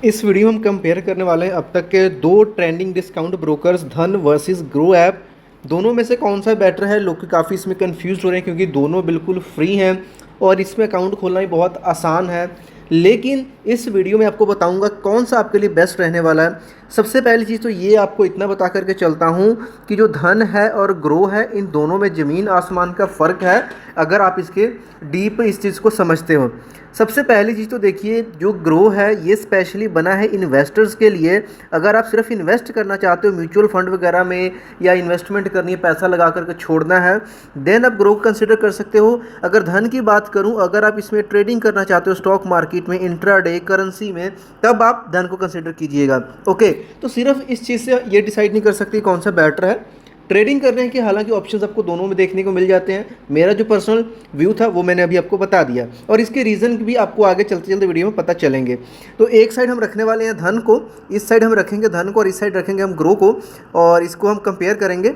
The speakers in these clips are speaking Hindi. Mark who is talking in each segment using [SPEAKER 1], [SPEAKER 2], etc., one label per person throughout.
[SPEAKER 1] इस वीडियो में हम कंपेयर करने वाले हैं अब तक के दो ट्रेंडिंग डिस्काउंट ब्रोकर्स धन वर्सेस ग्रो ऐप। दोनों में से कौन सा बेटर है? लोग काफ़ी इसमें कंफ्यूज हो रहे हैं क्योंकि दोनों बिल्कुल फ्री हैं और इसमें अकाउंट खोलना भी बहुत आसान है। लेकिन इस वीडियो में आपको बताऊंगा कौन सा आपके लिए बेस्ट रहने वाला है। सबसे पहली चीज़ तो ये आपको इतना बता करके चलता हूँ कि जो धन है और ग्रो है, इन दोनों में ज़मीन आसमान का फ़र्क है अगर आप इसके डीप इस चीज़ को समझते हो। सबसे पहली चीज़ तो देखिए, जो ग्रो है ये स्पेशली बना है इन्वेस्टर्स के लिए। अगर आप सिर्फ इन्वेस्ट करना चाहते हो म्यूचुअल फंड वगैरह में या इन्वेस्टमेंट करनी है, पैसा लगा करके छोड़ना है, देन आप ग्रो को कंसिडर कर सकते हो। अगर धन की बात करूं, अगर आप इसमें ट्रेडिंग करना चाहते हो स्टॉक मार्केट में, इंट्राडे करेंसी में, तब आप धन को कंसिडर कीजिएगा। ओके, तो सिर्फ इस चीज़ से ये डिसाइड नहीं कर सकते कौन सा बेटर है। ट्रेडिंग करने के हालांकि ऑप्शंस आपको दोनों में देखने को मिल जाते हैं। मेरा जो पर्सनल व्यू था वो मैंने अभी आपको बता दिया और इसके रीज़न भी आपको आगे चलते चलते वीडियो में पता चलेंगे। तो एक साइड हम रखने वाले हैं धन को, इस साइड हम रखेंगे धन को और इस साइड रखेंगे हम ग्रो को, और इसको हम कंपेयर करेंगे।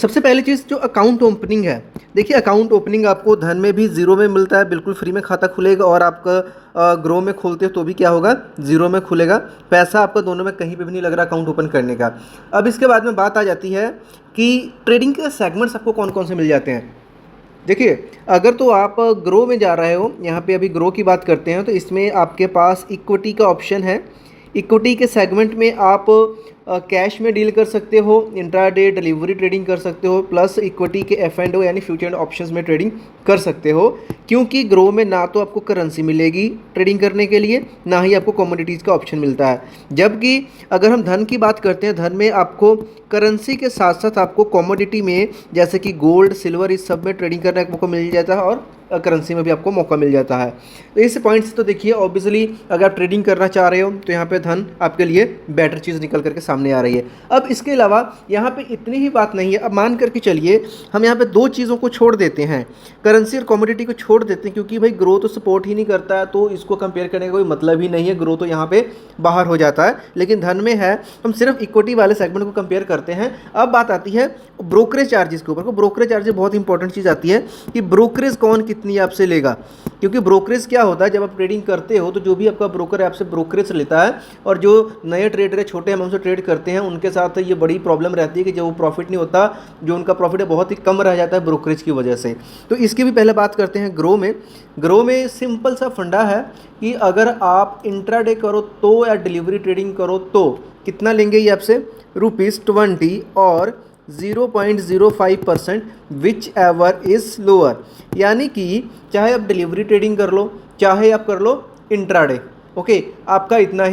[SPEAKER 1] सबसे पहली चीज़ जो अकाउंट ओपनिंग है, देखिए अकाउंट ओपनिंग आपको धन में भी ज़ीरो में मिलता है, बिल्कुल फ्री में खाता खुलेगा, और आपका ग्रो में खोलते हो तो भी क्या होगा, ज़ीरो में खुलेगा। पैसा आपका दोनों में कहीं पे भी नहीं लग रहा अकाउंट ओपन करने का। अब इसके बाद में बात आ जाती है कि ट्रेडिंग के सेगमेंट्स आपको कौन कौन से मिल जाते हैं। देखिए, अगर तो आप ग्रो में जा रहे हो, यहाँ पे अभी ग्रो की बात करते हैं, तो इसमें आपके पास इक्विटी का ऑप्शन है। इक्विटी के सेगमेंट में आप कैश में डील कर सकते हो, इंट्राडे डिलीवरी ट्रेडिंग कर सकते हो, प्लस इक्विटी के F&O यानी फ्यूचर एंड ऑप्शंस में ट्रेडिंग कर सकते हो। क्योंकि ग्रो में ना तो आपको करेंसी मिलेगी ट्रेडिंग करने के लिए, ना ही आपको कमोडिटीज़ का ऑप्शन मिलता है। जबकि अगर हम धन की बात करते हैं, धन में आपको करेंसी के साथ साथ आपको कमोडिटी में जैसे कि गोल्ड सिल्वर इस सब में ट्रेडिंग करने का मौका मिल जाता है और करेंसी में भी आपको मौका मिल जाता है। तो इस पॉइंट से तो देखिए ऑब्वियसली अगर आप ट्रेडिंग करना चाह रहे हो तो यहाँ पे धन आपके लिए बेटर चीज़ निकल करके सामने आ रही है। अब इसके अलावा यहाँ पे इतनी ही बात नहीं है। अब मान करके चलिए हम यहाँ पे दो चीज़ों को छोड़ देते हैं, करेंसी और कमोडिटी को छोड़ देते हैं, क्योंकि भाई ग्रो तो सपोर्ट ही नहीं करता है, तो इसको कंपेयर करने का कोई मतलब ही नहीं है। ग्रो तो यहाँ पे बाहर हो जाता है, लेकिन धन में है, हम सिर्फ इक्विटी वाले सेगमेंट को कंपेयर करते हैं। अब बात आती है ब्रोकरेज चार्जेस के ऊपर। ब्रोकरेज चार्जेस बहुत इंपॉर्टेंट चीज़ आती है कि ब्रोकरेज कौन कितनी आपसे लेगा। क्योंकि ब्रोकरेज क्या होता है, जब आप ट्रेडिंग करते हो तो जो भी आपका ब्रोकर है आपसे ब्रोकरेज लेता है, और जो नए ट्रेडर है छोटे अमाउंट से ट्रेड करते हैं उनके साथ ये बड़ी प्रॉब्लम रहती है कि जो प्रॉफिट नहीं होता, जो उनका प्रॉफिट है बहुत ही कम रह जाता है ब्रोकरेज की वजह से। तो इसकी भी पहले बात करते हैं ग्रो में। ग्रो में सिंपल सा फंडा है कि अगर आप इंट्राडे करो तो या डिलीवरी ट्रेडिंग करो तो कितना लेंगे ये आपसे, ₹20 और 0.05% विच एवर इज़ लोअर। यानी कि चाहे आप डिलीवरी ट्रेडिंग कर लो, चाहे आप कर लो इंट्राडे, ओके, आपका इतना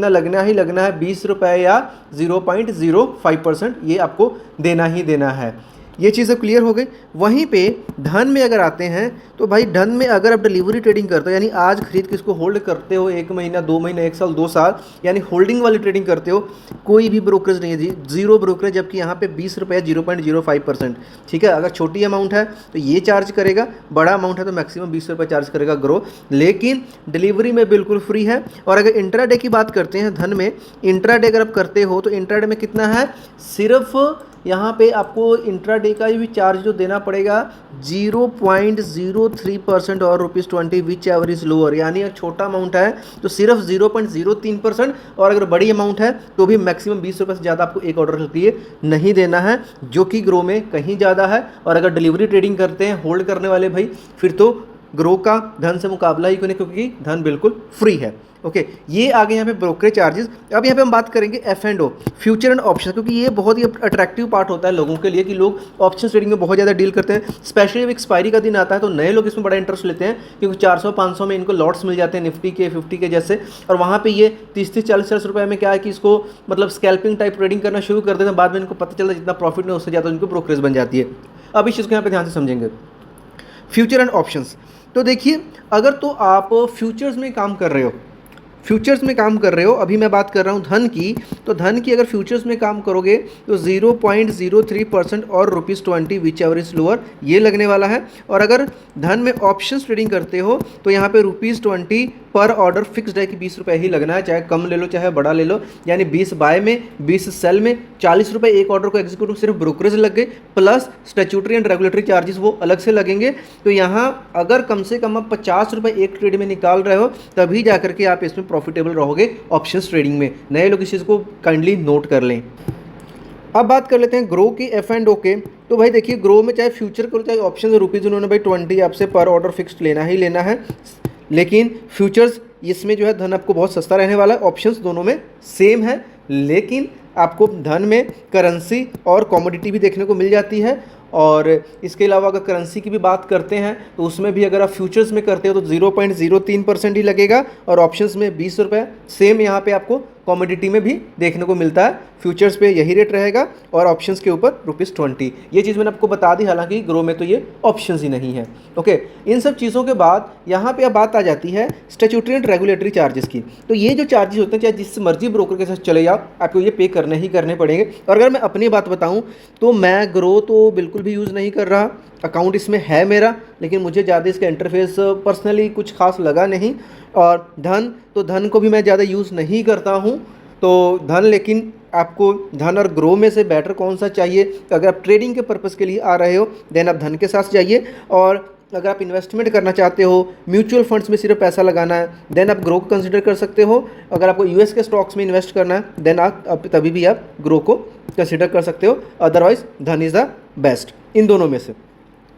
[SPEAKER 1] लगना है ₹20 या 0.05% ये आपको देना ही देना है। ये चीज़ें क्लियर हो गई। वहीं पे धन में अगर आते हैं तो भाई धन में अगर आप डिलीवरी ट्रेडिंग करते हो, यानी आज खरीद के इसको होल्ड करते हो 1 महीना 2 महीना 1 साल 2 साल, यानी होल्डिंग वाली ट्रेडिंग करते हो, कोई भी ब्रोकरेज नहीं है जी, जीरो ब्रोकरेज। जबकि यहाँ पे ₹20 0.05%, ठीक है। अगर छोटी अमाउंट है तो ये चार्ज करेगा, बड़ा अमाउंट है तो मैक्सिमम ₹20 चार्ज करेगा ग्रो, लेकिन डिलीवरी में बिल्कुल फ्री है। और अगर इंट्राडे की बात करते हैं धन में, इंट्राडे अगर आप करते हो तो इंट्राडे में कितना है, सिर्फ यहाँ पे आपको इंट्राडे का भी चार्ज जो देना पड़ेगा 0.03% और ₹20 विच एवर इज लोअर। यानी अगर छोटा अमाउंट है तो सिर्फ 0.03%, और अगर बड़ी अमाउंट है तो भी मैक्सिमम ₹20 से ज़्यादा आपको एक ऑर्डर के लिए नहीं देना है, जो कि ग्रो में कहीं ज़्यादा है। और अगर डिलीवरी ट्रेडिंग करते हैं होल्ड करने वाले भाई, फिर तो ग्रो का धन से मुकाबला ही क्यों नहीं, क्योंकि धन बिल्कुल फ्री है। ओके, ये आगे यहाँ पे ब्रोकरेज चार्जेस। अब यहाँ पे हम बात करेंगे F&O, फ्यूचर एंड ऑप्शन, क्योंकि ये बहुत ही अट्रैक्टिव पार्ट होता है लोगों के लिए कि लोग ऑप्शन ट्रेडिंग में बहुत ज़्यादा डील करते हैं। स्पेशली जब एक्सपायरी का दिन आता है तो नए लोग इसमें बड़ा इंटरेस्ट लेते हैं, क्योंकि 400-500 में इनको लॉट्स मिल जाते हैं निफ्टी के 50 के जैसे, और वहाँ पर ये 30-40 रुपये में क्या है कि इसको मतलब स्कैल्पिंग टाइप ट्रेडिंग करना शुरू कर देते हैं। बाद में इनको पता चलता है जितना प्रॉफिट नहीं उससे ज़्यादा इनको ब्रोकरेज बन जाती है। अब इस चीज़ को यहाँ पर ध्यान से समझेंगे। फ्यूचर एंड ऑप्शंस, तो देखिए अगर तो आप फ्यूचर्स में काम कर रहे हो, अभी मैं बात कर रहा हूँ धन की, तो धन की अगर फ्यूचर्स में काम करोगे तो 0.03% और ₹20 विच एवर इज लोअर ये लगने वाला है। और अगर धन में ऑप्शंस ट्रेडिंग करते हो तो यहाँ पे ₹20 पर ऑर्डर फिक्स्ड है कि ₹20 ही लगना है, चाहे कम ले लो चाहे बड़ा ले लो। यानी 20 बाय में 20 सेल में ₹40 एक ऑर्डर को एग्जीक्यूट सिर्फ ब्रोकरेज लग गए, plus statutory and regulatory charges वो अलग से लगेंगे। तो यहाँ अगर कम से कम आप ₹50 एक ट्रेड में निकाल रहे हो तभी जाकर के आप इसमें प्रॉफिटेबल रहोगे ऑप्शंस ट्रेडिंग में। नए लोग इस चीज़ को काइंडली नोट कर लें। अब बात कर लेते हैं ग्रो की एफ एंड ओ के। तो भाई देखिए ग्रो में चाहे फ्यूचर करो चाहे ऑप्शन रुपीज़ उन्होंने भाई 20 आपसे पर ऑर्डर फिक्स्ड लेना ही लेना है, लेकिन फ्यूचर्स इसमें जो है धन आपको बहुत सस्ता रहने वाला है। ऑप्शंस दोनों में सेम है, लेकिन आपको धन में करेंसी और कमोडिटी भी देखने को मिल जाती है। और इसके अलावा अगर करेंसी की भी बात करते हैं तो उसमें भी अगर आप फ्यूचर्स में करते हो तो 0.03% ही लगेगा और ऑप्शंस में 20 रुपये। सेम यहाँ पे आपको कमोडिटी में भी देखने को मिलता है, फ्यूचर्स पे यही रेट रहेगा और ऑप्शंस के ऊपर ₹20। ये चीज़ मैंने आपको बता दी, हालांकि ग्रो में तो ये ऑप्शंस ही नहीं है। ओके, इन सब चीज़ों के बाद यहाँ पे अब बात आ जाती है स्टैट्यूटरी एंड रेगुलेटरी चार्जेस की। तो ये जो चार्जेस होते हैं चाहे जिस मर्जी ब्रोकर के साथ चले जाओ आपको ये पे करने ही करने पड़ेंगे। और अगर मैं अपनी बात बताऊँ तो मैं ग्रो तो बिल्कुल भी यूज़ नहीं कर रहा, अकाउंट इसमें है मेरा, लेकिन मुझे ज़्यादा इसका इंटरफेस पर्सनली कुछ खास लगा नहीं। और धन को भी मैं ज़्यादा यूज़ नहीं करता हूँ। तो धन, लेकिन आपको धन और ग्रो में से बेटर कौन सा चाहिए? अगर आप ट्रेडिंग के पर्पज़ के लिए आ रहे हो देन आप धन के साथ जाइए, और अगर आप इन्वेस्टमेंट करना चाहते हो, म्यूचुअल फंड्स में सिर्फ पैसा लगाना है, देन आप ग्रो को कंसिडर कर सकते हो। अगर आपको यूएस के स्टॉक्स में इन्वेस्ट करना है देन आप तभी भी आप ग्रो को कंसिडर कर सकते हो, अदरवाइज धन इज़ द बेस्ट इन दोनों में से।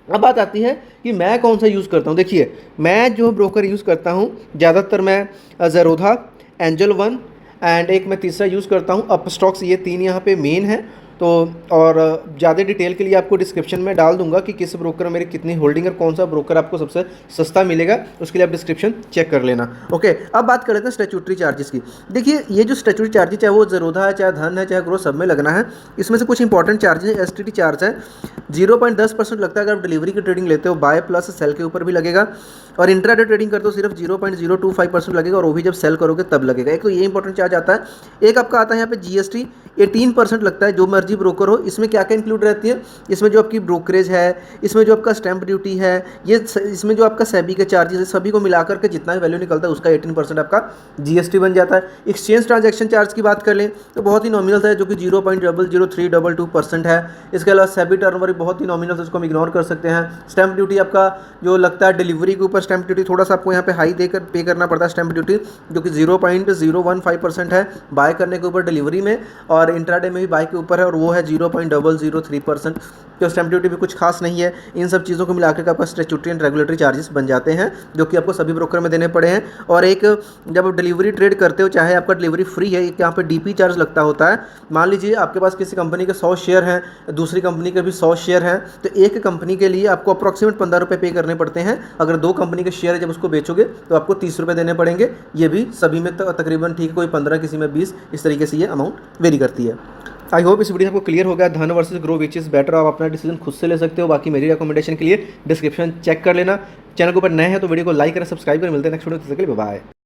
[SPEAKER 1] अब बात आती है कि मैं कौन सा यूज़ करता हूँ। देखिए मैं जो ब्रोकर यूज़ करता हूँ ज़्यादातर मैं ज़ेरोधा, एंजल वन एंड एक मैं तीसरा यूज़ करता हूँ अपस्टॉक्स। ये 3 यहाँ पे मेन है। तो और ज़्यादा डिटेल के लिए आपको डिस्क्रिप्शन में डाल दूंगा कि किस ब्रोकर में मेरी कितनी होल्डिंग और कौन सा ब्रोकर आपको सबसे सस्ता मिलेगा, उसके लिए आप डिस्क्रिप्शन चेक कर लेना। ओके, अब बात कर लेते हैं स्टैट्यूटरी चार्जेस की। देखिए ये जो स्टैट्यूटरी चार्जेस चाहे वो ज़ेरोधा है, चाहे धन है, चाहे ग्रो, सब में लगना है। इसमें से कुछ इंपॉर्टेंट चार्जेस है। एसटीटी चार्ज है 0.10% लगता है अगर आप डिलीवरी की ट्रेडिंग लेते हो, बाय प्लस सेल के ऊपर भी लगेगा। और इंट्राडे ट्रेडिंग करते हो सिर्फ 0.025% लगेगा, और वो भी जब सेल करोगे तब लगेगा। एक तो ये इंपॉर्टेंट चार्ज आता है। एक आपका आता है यहाँ पे जीएसटी 18% लगता है, जो मर्जी ब्रोकर हो। इसमें क्या क्या इंक्लूड रहती है? इसमें जो आपकी ब्रोकरेज है, इसमें जो आपका स्टैंप ड्यूटी है, इसमें जो आपका सेबी के चार्जेस है, सभी को मिलाकर के जितना भी वैल्यू निकलता है उसका 18% आपका जीएसटी बन जाता है। एक्सचेंज ट्रांजैक्शन चार्ज की बात कर लें तो बहुत ही नॉमिनल है, जो कि 0.00322% है। इसके अलावा सेबी टर्नओवर बहुत ही नॉमिनल है, उसको हम इग्नोर कर सकते हैं। स्टैंप ड्यूटी आपका जो लगता है डिलीवरी के ऊपर, स्टैंप ड्यूटी थोड़ा सा आपको यहाँ पे हाई देकर पे करना पड़ता है स्टैंप ड्यूटी, जो कि 0.015% है बाय करने के ऊपर डिलीवरी में, और इंट्राडे में भी बाय के ऊपर है और वो है 0.003%। तो स्टैंप ड्यूटी भी कुछ खास नहीं है। इन सब चीज़ों को मिलाकर आपका स्टैट्यूटरी एंड रेगुलेटरी चार्जेस बन जाते हैं, जो कि आपको सभी ब्रोकर में देने पड़े हैं। और एक जब आप डिलीवरी ट्रेड करते हो, चाहे आपका डिलीवरी फ्री है, एक यहाँ पे डीपी चार्ज लगता होता है। मान लीजिए आपके पास किसी कंपनी के 100 शेयर हैं, दूसरी कंपनी के भी 100 शेयर हैं, तो एक कंपनी के लिए आपको अप्रॉक्सीमेट 15 रुपये पे करने पड़ते हैं। अगर 2 कंपनी के शेयर है जब उसको बेचोगे तो आपको 30 रुपये देने पड़ेंगे। ये भी सभी में तकरीबन ठीक है, कोई 15 किसी में 20, इस तरीके से ये अमाउंट वेरी करती है। आई होप इस वीडियो आपको क्लियर हो गया। धन versus grow which is better, आप अपना डिसीजन खुद से ले सकते हो। बाकी मेरी रिकमेंडेशन के लिए डिस्क्रिप्शन चेक कर लेना। चैनल के ऊपर नए हैं तो वीडियो को लाइक करें, सब्सक्राइब करें। मिलते हैं नेक्स्ट वीडियो, तब तक के लिए बाय।